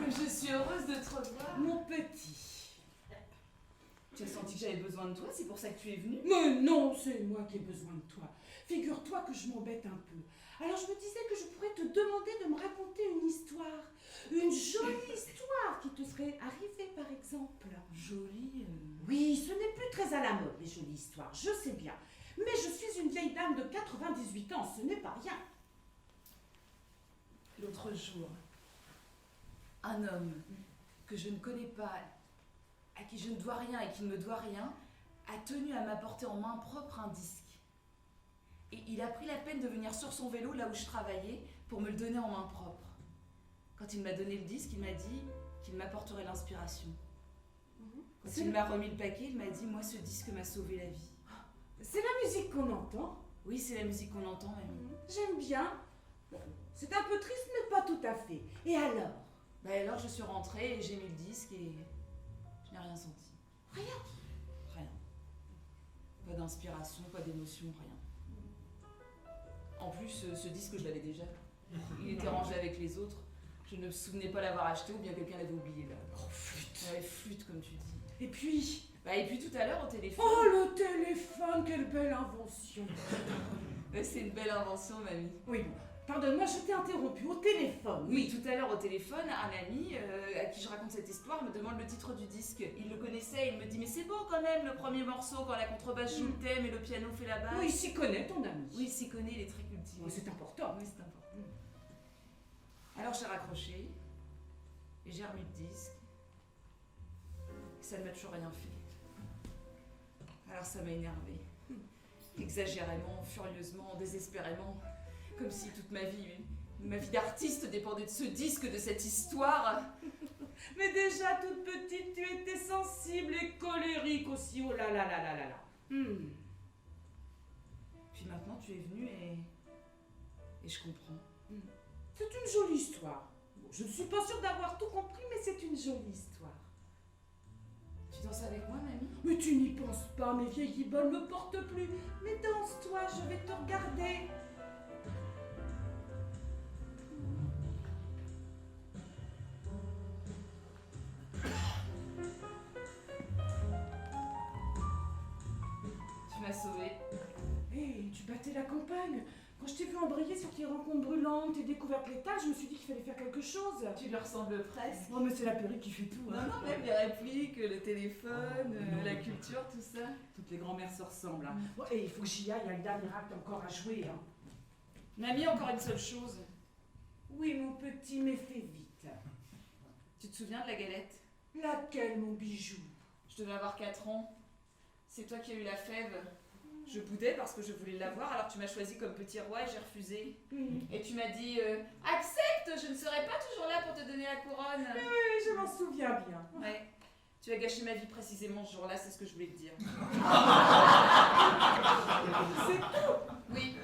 S2: Je suis heureuse de te revoir.
S7: Mon petit.
S2: Tu as senti que j'avais besoin de toi, c'est pour ça que tu es venue?
S7: Mais non, c'est moi qui ai besoin de toi. Figure-toi que je m'embête un peu. Alors je me disais que je pourrais te demander de me raconter une histoire. Une jolie histoire qui te serait arrivée par exemple.
S2: Jolie.
S7: Oui, ce n'est plus très à la mode les jolies histoires, je sais bien. Mais je suis une vieille dame de 98 ans, ce n'est pas rien.
S2: L'autre jour, un homme que je ne connais pas, à qui je ne dois rien et qui ne me doit rien, a tenu à m'apporter en main propre un disque. Et il a pris la peine de venir sur son vélo là où je travaillais pour me le donner en main propre. Quand il m'a donné le disque, il m'a dit qu'il m'apporterait l'inspiration. Quand il m'a remis le paquet, il m'a dit « Moi, ce disque m'a sauvé la vie.
S7: C'est la musique qu'on entend. »
S2: Oui, c'est la musique qu'on entend, mamie.
S7: J'aime bien. Bon, c'est un peu triste, mais pas tout à fait. Et alors?
S2: Bah alors, je suis rentrée et j'ai mis le disque et je n'ai rien senti.
S7: Rien?
S2: Rien. Pas d'inspiration, pas d'émotion, rien. En plus, ce disque, je l'avais déjà. Il était rangé avec les autres. Je ne me souvenais pas l'avoir acheté ou bien quelqu'un l'avait oublié là.
S7: Oh, flûte.
S2: Ouais, flûte, comme tu dis.
S7: Et puis?
S2: Et puis tout à l'heure au téléphone.
S7: Oh, le téléphone, quelle belle invention.
S2: C'est une belle invention, mamie.
S7: Oui, bon, pardonne-moi, je t'ai interrompu. Au téléphone.
S2: Oui, tout à l'heure au téléphone, un ami à qui je raconte cette histoire me demande le titre du disque. Il le connaissait, il me dit « Mais c'est beau quand même, le premier morceau, quand la contrebasse joue le thème et le piano fait la basse. »
S7: Oui, il s'y connaît, ton ami.
S2: Oui, il s'y connaît, il est très cultivé.
S7: Oh, c'est important.
S2: Oui, c'est important. Alors j'ai raccroché et j'ai remis le disque. Et ça ne m'a toujours rien fait. Alors ça m'a énervée. Exagérément, furieusement, désespérément. Comme si toute ma vie d'artiste dépendait de ce disque, de cette histoire.
S7: Mais déjà, toute petite, tu étais sensible et colérique aussi. Oh là là là là là là.
S2: Puis maintenant tu es venue et je comprends.
S7: C'est une jolie histoire. Bon, je ne suis pas sûre d'avoir tout compris, mais c'est une jolie histoire.
S2: Tu danses avec moi, mamie?
S7: Mais tu n'y penses pas, mes vieilles guibolles me portent plus. Mais danse-toi, je vais te regarder.
S2: Tu m'as sauvée.
S7: Hé, tu battais la campagne. Quand je t'ai vu embrayer sur tes rencontres brûlantes et découvertes létales, je me suis dit qu'il fallait faire quelque chose.
S2: Tu lui ressembles presque.
S7: Oh, mais c'est la perruque qui fait tout.
S2: Non, non, même les répliques, le téléphone, la culture, tout ça.
S7: Toutes les grand-mères se ressemblent. Hein. Bon, et il faut que j'y aille, il y a le dernier acte encore à jouer. Hein.
S2: Mamie, encore une seule chose.
S7: Oui, mon petit, mais fais vite.
S2: Tu te souviens de la galette?
S7: Laquelle, mon bijou?
S2: Je devais avoir 4 ans. C'est toi qui as eu la fève. Je boudais parce que je voulais l'avoir, alors tu m'as choisi comme petit roi et j'ai refusé. Et tu m'as dit accepte, je ne serai pas toujours là pour te donner la couronne.
S7: Oui, je m'en souviens bien.
S2: Ouais. Tu as gâché ma vie précisément ce jour-là, c'est ce que je voulais te dire.
S7: C'est tout.
S2: Oui.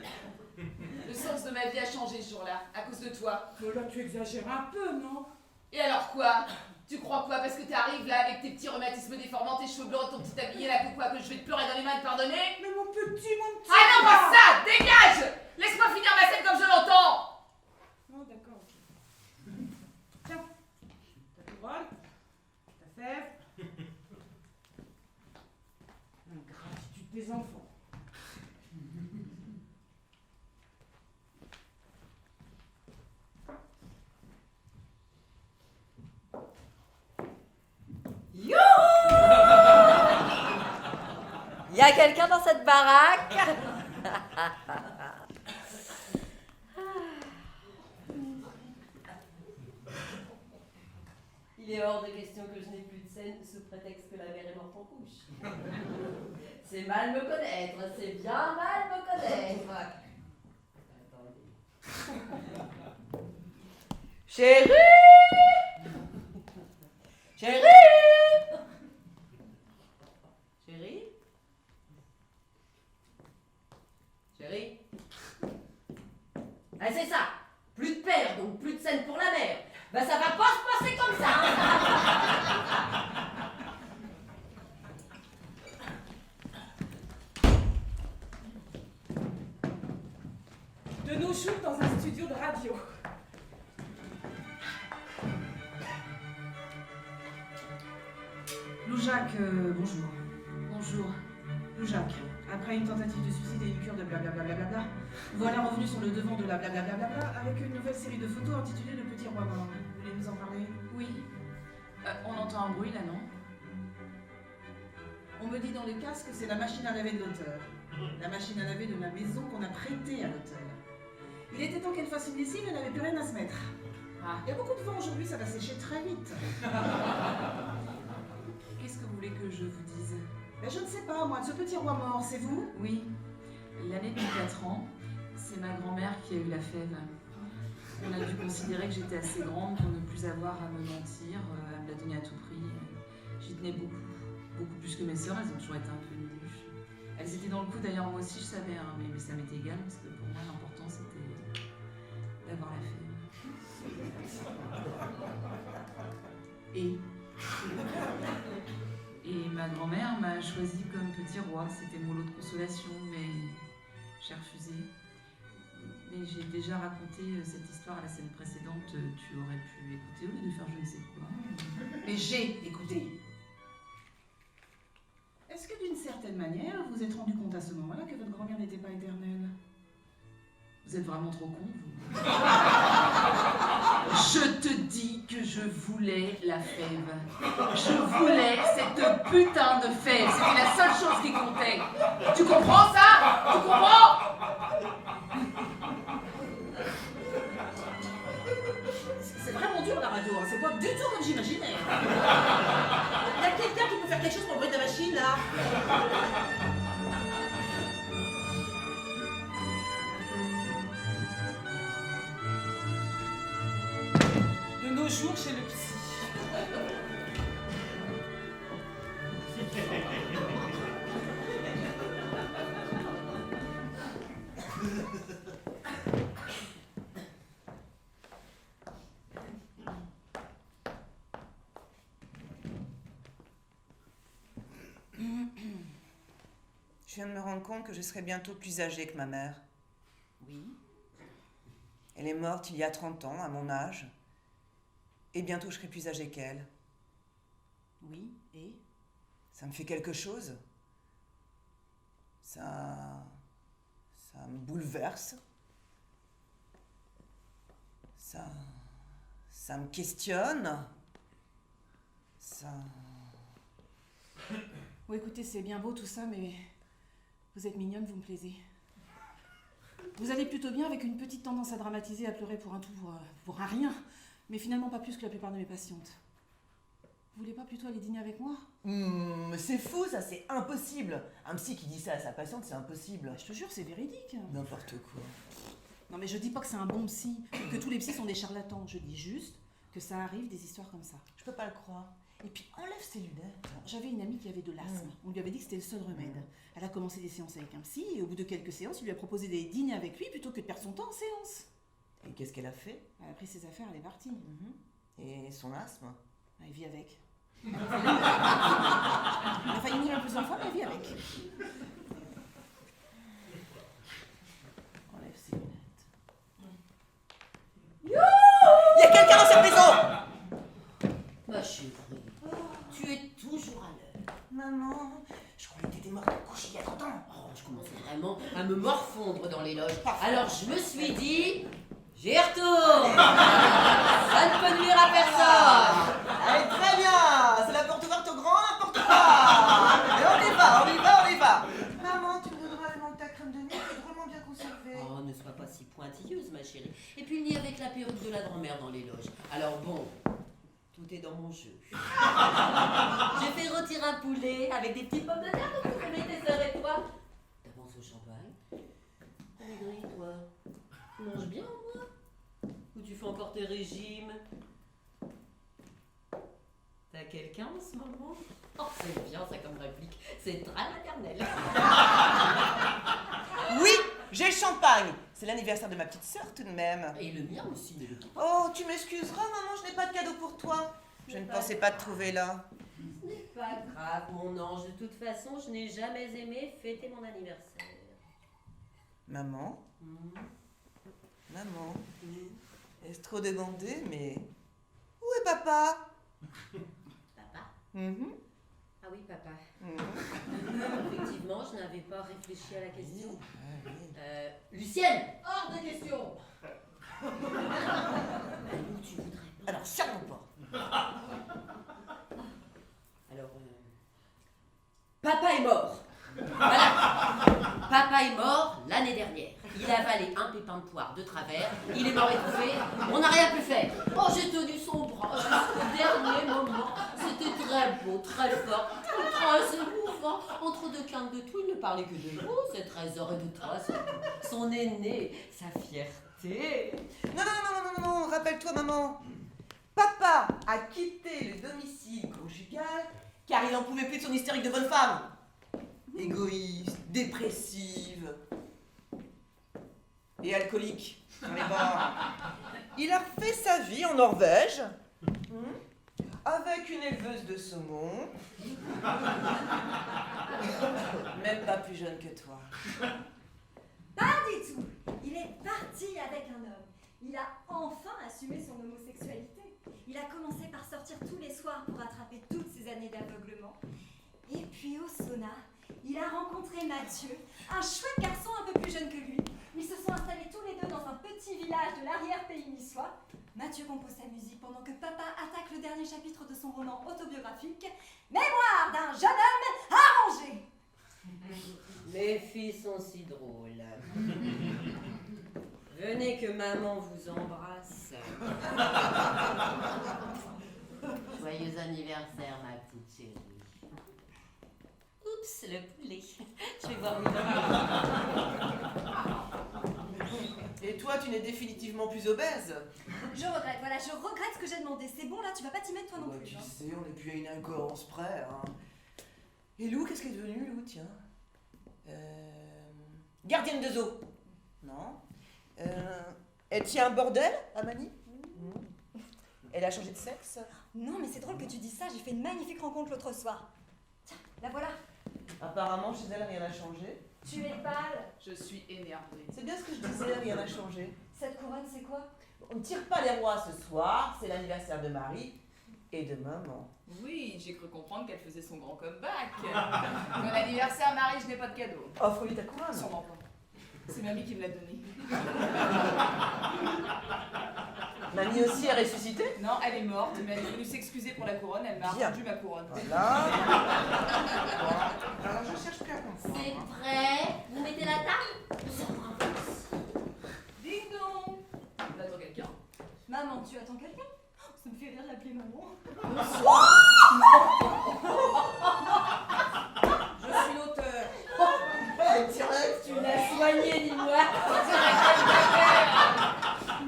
S2: Le sens de ma vie a changé ce jour-là, à cause de toi.
S7: Mais là, tu exagères un peu, non?
S2: Et alors quoi? Tu crois quoi? Parce que t'arrives là avec tes petits rhumatismes déformants, tes cheveux blancs, ton petit tablier là, quoi, que je vais te pleurer dans les mains et te pardonner?
S7: Mais mon petit, mon petit...
S2: Ah non, pas ça! Dégage! Laisse-moi finir ma scène comme je l'entends!
S7: Oh, d'accord, ok. Tiens, ta couronne, ta fève. Ingratitude des enfants.
S4: Il y a quelqu'un dans cette baraque? Il est hors de question que je n'ai plus de scène sous prétexte que la mère est morte en couche. C'est mal me connaître, c'est bien mal me connaître. Attendez. Chérie! Chérie! Chérie? Chérie? Ah, c'est ça! Plus de père, donc plus de scène pour la mère. Ben ça va pas se passer comme ça, hein.
S6: De nos jours dans un studio de radio.
S7: Loujac, bonjour. Bonjour. Loujac, après une tentative de suicide et une cure de blablabla, voilà revenu sur le devant de la blablabla avec une nouvelle série de photos intitulée Le Petit Roi Mort. Vous voulez nous en parler?
S9: Oui. On entend un bruit là, non?
S7: On me dit dans les casques que c'est la machine à laver de l'auteur. La machine à laver de la maison qu'on a prêtée à l'auteur. Il était temps qu'elle fasse une lessive, elle n'avait plus rien à se mettre.
S9: Ah.
S7: Il y a beaucoup de vent aujourd'hui, ça va sécher très vite.
S9: Qu'est-ce que vous voulez que je vous dise?
S7: Mais je ne sais pas, moi, de ce petit roi mort, c'est vous?
S9: Oui. L'année de mes 4 ans, c'est ma grand-mère qui a eu la fève. On a dû considérer que j'étais assez grande pour ne plus avoir à me mentir, à me la donner à tout prix. J'y tenais beaucoup. Beaucoup plus que mes sœurs, elles ont toujours été un peu nunuches. Elles étaient dans le coup, d'ailleurs moi aussi je savais, hein, mais ça m'était égal parce que pour moi l'important c'était d'avoir la fève. Et ma grand-mère m'a choisi comme petit roi, c'était mon lot de consolation, mais j'ai refusé. Mais j'ai déjà raconté cette histoire à la scène précédente, tu aurais pu écouter au lieu de faire je ne sais quoi.
S7: Mais j'ai écouté. Est-ce que d'une certaine manière, vous vous êtes rendu compte à ce moment-là que votre grand-mère n'était pas éternelle?
S9: Vous êtes vraiment trop con, vous. Je te dis que je voulais la fève. Je voulais cette putain de fève. C'était la seule chose qui comptait. Tu comprends ça? Tu comprends?
S7: C'est vraiment dur la radio, hein. C'est pas du tout comme j'imaginais. Il y a quelqu'un qui peut faire quelque chose pour le bruit de la machine là?
S6: De nos jours chez le psy.
S1: Je viens de me rendre compte que je serai bientôt plus âgée que ma mère.
S4: Oui.
S1: Elle est morte il y a 30 ans, à mon âge. Et bientôt je serai plus âgée qu'elle.
S4: Oui, et?
S1: Ça me fait quelque chose. Ça me bouleverse. Ça me questionne.
S5: Bon, écoutez, c'est bien beau tout ça, mais vous êtes mignonne, vous me plaisez. Vous allez plutôt bien avec une petite tendance à dramatiser, à pleurer pour un tout, pour un rien, mais finalement pas plus que la plupart de mes patientes. Vous voulez pas plutôt aller dîner avec moi?
S1: C'est fou ça, c'est impossible. Un psy qui dit ça à sa patiente, c'est impossible.
S5: Je te jure, c'est véridique.
S1: N'importe quoi.
S5: Non mais je dis pas que c'est un bon psy, que tous les psys sont des charlatans. Je dis juste que ça arrive des histoires comme ça.
S1: Je peux pas le croire. Et puis enlève ses lunettes.
S5: J'avais une amie qui avait de l'asthme. On lui avait dit que c'était le seul remède. Elle a commencé des séances avec un psy et au bout de quelques séances, il lui a proposé d'aller dîner avec lui plutôt que de perdre son temps en séance.
S1: Et qu'est-ce qu'elle a fait?
S5: Elle a pris ses affaires, elle est partie.
S1: Et son asthme?
S5: Elle vit avec. Elle a failli mourir plusieurs fois, mais elle vit avec.
S1: Enlève ses lunettes. Il y a quelqu'un dans cette maison!
S8: Ma chérie, tu es toujours à l'heure.
S1: Maman, je croyais que t'étais morte couchée il y a 30 ans.
S8: Oh, je commençais vraiment à me morfondre dans les loges. Alors je me suis dit, j'y retourne. Ça ne peut nuire à personne.
S1: Allez, très bien! C'est la porte ouverte au grand, n'importe quoi! Et on y va! Maman, tu me donneras le nom de ta crème de nuit, c'est vraiment bien conservé.
S8: Oh, ne sois pas si pointilleuse, ma chérie. Et puis il n'y avec la perruque de la grand-mère dans les loges. Alors bon, tout est dans mon jeu. J'ai fait rôtir un poulet avec des petites pommes de terre comme vous aimez tes sœurs et toi. T'avances au champagne. Allez, toi. Tu manges bien, moi? Ou tu
S4: tu fais encore tes régimes. T'as quelqu'un en ce moment? Oh, c'est bien ça comme réplique. C'est très maternel.
S1: Oui, j'ai le champagne. C'est l'anniversaire de ma petite sœur tout de même.
S4: Et le mien aussi.
S1: Oh, tu m'excuseras, maman, je n'ai pas de cadeau pour toi. Je ne pensais pas te trouver là.
S4: Ce n'est pas grave, mon ange. De toute façon, je n'ai jamais aimé fêter mon anniversaire.
S1: Maman, maman,
S4: Mm.
S1: est-ce trop demandé, mais... Où est papa?
S4: Papa?
S1: Mhm,
S4: Ah oui, papa.
S1: mhm.
S4: Effectivement, je n'avais pas réfléchi à la question.
S1: Ah, oui.
S4: Lucienne, hors de question. Où tu voudrais pas.
S1: Alors, sûrement pas.
S4: Alors, papa est mort. Voilà. Papa est mort l'année dernière. Il a avalé un pépin de poire de travers. Il est mort étouffé. On n'a rien pu faire. Oh, j'ai tenu son bras jusqu'au dernier moment. C'était très beau, très fort, très émouvant. Entre deux quintes de tout, il ne parlait que de vous, ses trésors et de toi, son aîné, sa fierté.
S1: Non, non, non, non, non, non, rappelle-toi, maman. Papa a quitté le domicile conjugal car il n'en pouvait plus de son hystérique de bonne femme. Égoïste, dépressive et alcoolique. Dans les bars. Il a fait sa vie en Norvège avec une éleveuse de saumon, même pas plus jeune que toi.
S3: Pas du tout. Il est parti avec un homme. Il a enfin assumé son homosexualité. Il a commencé par sortir tous les soirs pour rattraper toutes ces années d'aveuglement. Et puis au sauna, il a rencontré Mathieu, un chouette garçon un peu plus jeune que lui. Ils se sont installés tous les deux dans un petit village de l'arrière-pays niçois. Mathieu compose sa musique pendant que papa attaque le dernier chapitre de son roman autobiographique, Mémoire d'un jeune homme arrangé.
S4: Mes filles sont si drôles. Venez que maman vous embrasse. Joyeux anniversaire, ma petite chérie. Oups, le poulet. Je vais voir où il va.
S1: Et toi, tu n'es définitivement plus obèse.
S3: Je regrette, voilà, je regrette ce que j'ai demandé. C'est bon, là, tu vas pas t'y mettre toi non
S1: Bah,
S3: plus.
S1: tu
S3: hein.
S1: sais, on n'est plus à une incohérence près. Hein. Et Lou, qu'est-ce qu'elle est devenue, Lou, tiens Gardienne de zoo. Non. Elle tient un bordel, Amani. Elle a changé de sexe.
S3: Non, mais c'est drôle que tu dis ça. J'ai fait une magnifique rencontre l'autre soir. Tiens, la voilà.
S1: Apparemment, chez elle, rien n'a changé.
S3: Tu es pâle.
S2: Je suis énervée.
S1: C'est bien ce que je disais, rien n'a changé.
S3: Cette couronne, c'est quoi?
S1: On ne tire pas les rois ce soir, c'est l'anniversaire de Marie et de maman.
S2: Oui, j'ai cru comprendre qu'elle faisait son grand comeback. Bon anniversaire, Marie, je n'ai pas de cadeau.
S1: Offre-lui ta couronne.
S2: Sûrement pas. C'est mamie qui me l'a donné.
S1: Mamie aussi est ressuscitée.
S2: Non, elle est morte, mais elle est venue s'excuser pour la couronne, elle m'a
S1: Bien.
S2: rendu ma couronne.
S1: Voilà. Alors je cherche plus à comprendre.
S8: C'est prêt? Vous mettez la table?
S2: Ding dong. J'attends quelqu'un.
S3: Maman, tu attends quelqu'un? Oh, ça me fait rire d'appeler maman.
S6: Je suis l'auteur.
S8: Tu l'as soigné, dis-moi.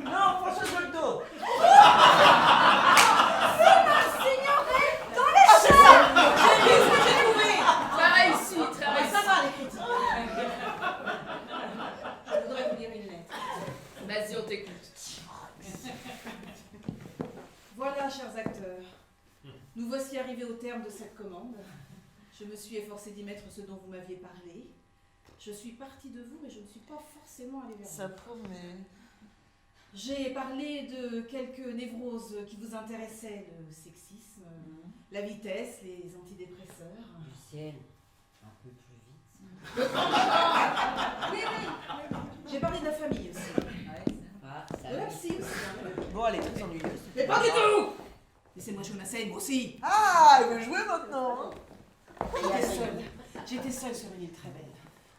S1: Non, François Joldo.
S2: Très réussi, très réussi.
S6: Ça va, les critiques.
S8: Je voudrais vous lire une lettre.
S2: Vas-y, on t'écoute.
S5: Voilà, chers acteurs, nous voici arrivés au terme de cette commande. Je me suis efforcée d'y mettre ce dont vous m'aviez parlé. Je suis partie de vous, mais je ne suis pas forcément allée vers
S1: Ça
S5: vous.
S1: promet.
S5: J'ai parlé de quelques névroses qui vous intéressaient, le sexisme, la vitesse, les antidépresseurs.
S4: Lucienne, un peu plus vite.
S5: J'ai parlé de la famille aussi,
S4: Ah, ça
S5: de la
S4: va.
S5: psy aussi.
S1: Bon, elle est très ennuyeuse.
S5: Mais pas du tout! Laissez-moi jouer ma scène, moi aussi.
S1: Ah, elle veut jouer maintenant.
S5: J'étais seule sur une île très belle,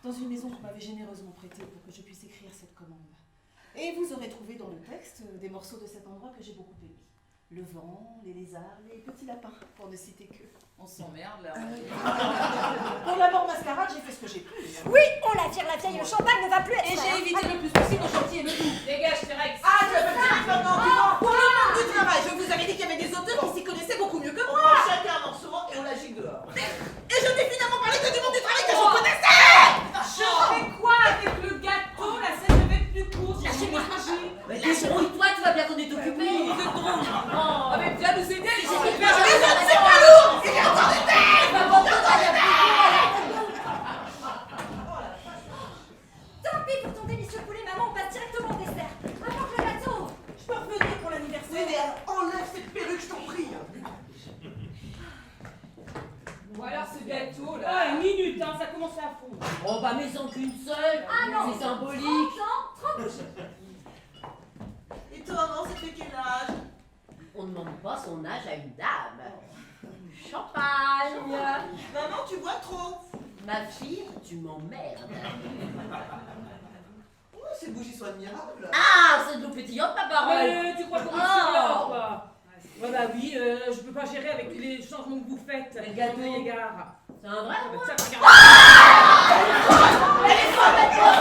S5: dans une maison que vous m'avez généreusement prêtée pour que je puisse écrire cette commande. Et vous aurez trouvé dans le texte des morceaux de cet endroit que j'ai beaucoup aimé. Le vent, les lézards, les petits lapins, pour ne citer que.
S2: On s'emmerde là.
S5: Pour la mort mascarade, j'ai fait ce que j'ai pu.
S3: Oui, on la vire la vieille, le champagne ne va plus être
S2: Et
S3: frais,
S2: j'ai évité le plus possible le gentil et le doux. Dégage, T-Rex.
S6: Ah, je veux dire maintenant, pour le monde du travail, je vous avais dit qu'il y avait des auteurs qui s'y connaissaient beaucoup mieux que
S1: On
S6: moi.
S1: prend chacun un morceau et on la gicle dehors.
S6: Et je t'ai finalement parlé que du monde du travail que je connaissais. Je fais quoi avec le gâteau? La scène devait être plus courte. Lâchez-moi.
S8: Mais débrouille-toi, tu vois bien qu'on est occupé.
S6: Vous êtes drôle.
S2: Ah, mais viens nous aider, les
S8: C'est
S2: gens.
S8: pas lourd. Il y a encore des
S3: Tant pis pour ton délicieux poulet, maman, on passe directement au dessert. Apporte le gâteau.
S6: Je peux revenir pour l'anniversaire.
S1: Oui, mais alors, enlève cette perruque, je t'en prie.
S2: Bon alors ce gâteau là.
S6: Ah, une minute, hein, ça commence à fondre.
S8: Oh bah mais-en qu'une seule.
S3: Ah non.
S8: C'est symbolique.
S3: 30 ans, trop bouché.
S1: Et toi, maman, ça fait quel âge?
S8: On ne demande pas son âge à une dame. Champagne.
S1: Maman, tu bois trop.
S8: Ma fille, tu m'emmerdes.
S1: Oh, ces bougies sont admirables.
S8: Ah, c'est de l'eau pétillante, ma parole.
S6: Tu crois qu'on est
S8: Oh.
S6: là, quoi? Ouais, bah oui, je peux pas gérer avec tous les changements que vous faites.
S8: Et le gâteau?
S6: Ayez égard.
S8: C'est un vrai?
S6: Ah, bah, tiens, regarde.
S8: Elle est complètement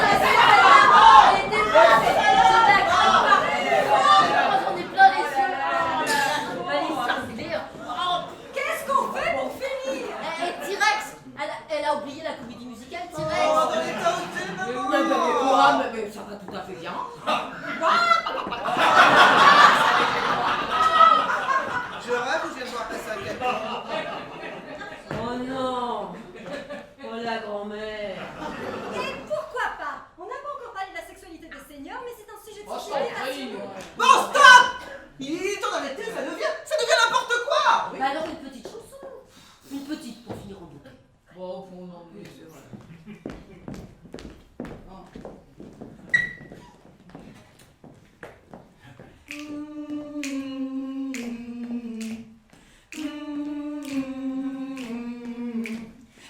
S8: Elle est dépassée. Je la crains pas. J'en ai plein les yeux. Elle est cinglée. Oh,
S3: Qu'est-ce qu'on fait pour finir?
S8: T-Rex, elle a oublié la comédie musicale,
S1: Oh,
S8: T-Rex.
S1: dans l'état où t'es, maman.
S8: Mais ça va tout à fait bien.
S1: Je rêve ou je viens de voir passer un gâteau?
S8: Oh non. Oh la grand-mère.
S3: Et pourquoi pas? On n'a pas encore parlé de la sexualité des seniors, mais c'est un sujet de
S2: Oh, je
S3: société
S2: t'en prie.
S1: Bon, stop! Il est temps d'arrêter, ça devient n'importe quoi!
S8: Bah alors une petite chanson. Une petite pour finir en boucle.
S2: Bon, non, mais c'est vrai.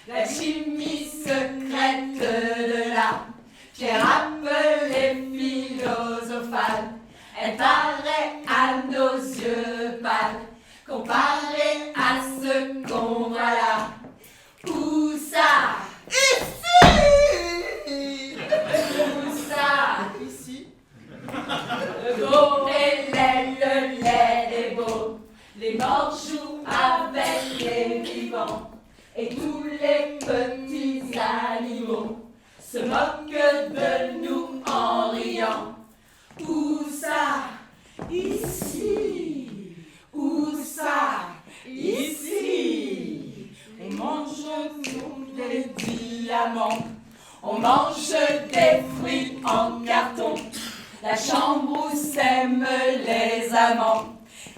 S6: La chimie secrète de l'art, pierre appelée philosophale, elle paraît à nos yeux pâle, comparée à ce qu'on voit là. Où ça?
S1: Ici!
S6: Où ça?
S1: Ici.
S6: Le beau et le lait est beau, les morts jouent avec les vivants, et tous les petits animaux se moquent de nous en riant. Où ça? Ici. Où ça? Ici. On mange nous des diamants, on mange des fruits en carton, la chambre où s'aiment les amants.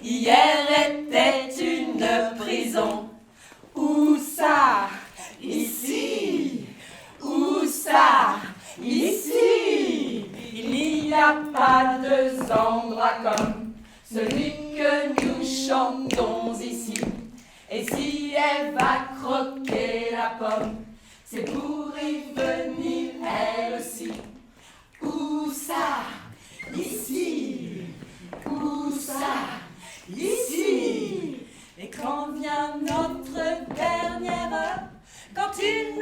S6: Hier était une prison. Où ça? Ici. Où ça? Ici. Il n'y a pas deux endroits comme celui que nous chantons ici. Et si elle va croquer la pomme, c'est pour y venir elle aussi. Où ça? Ici. Où ça? Ici. Et quand vient notre dernière heure, quand il